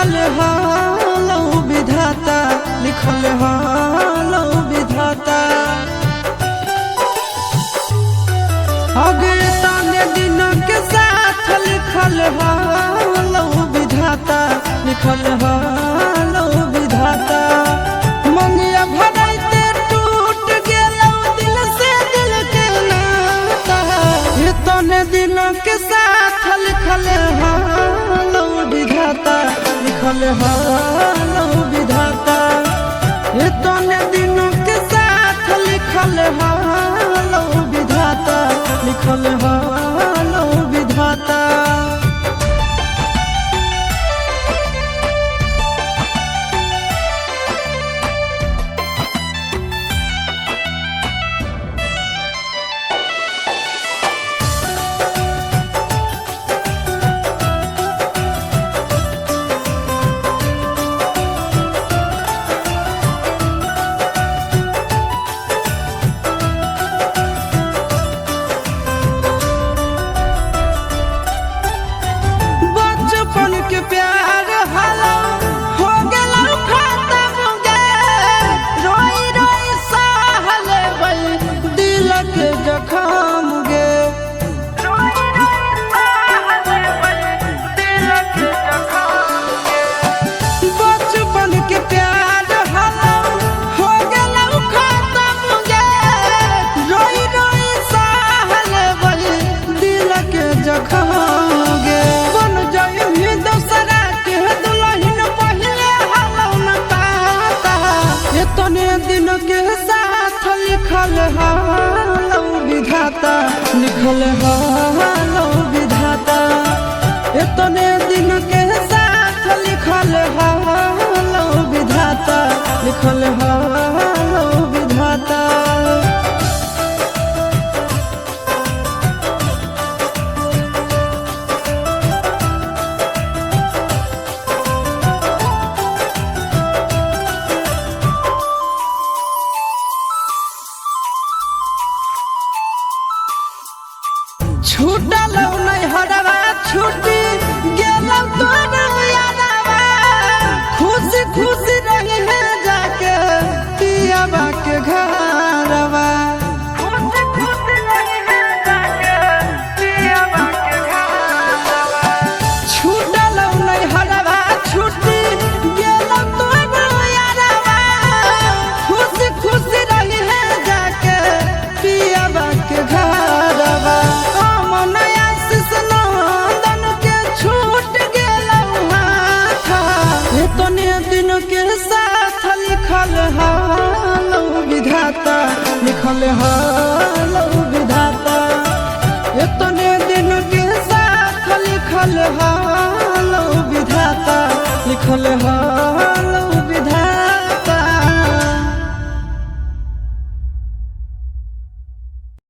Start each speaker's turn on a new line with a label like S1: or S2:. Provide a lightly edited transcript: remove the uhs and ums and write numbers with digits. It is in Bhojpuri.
S1: लिखल हालो विधाता, लिखल हालो विधाता। अगताने दिन के साथ लिखल हालो विधाता, लिखल हालो विधाता। मंगिया भराइते टूट गेलौ दिल से दिल के नाता, इतने दिन के साथ लिखल हालो विधाता, लिखल हालो विधाता। इतने दिन के साथ लिखल हालो विधाता, लिखल हालो विधाता। बचपन के प्यार हलो हो गेलौ खत्म गे, रोई रोई सहल बई दिल के जखम गे। बचपन के प्यार हलो हो गेलौ खत्म गे, रोई रोई सहल बई दिल के जखम गे। इतने दिन के साथ लिखल हालो विधाता, लिखल हालो विधाता। इतने दिन के साथ लिखल हालो विधाता, लिखल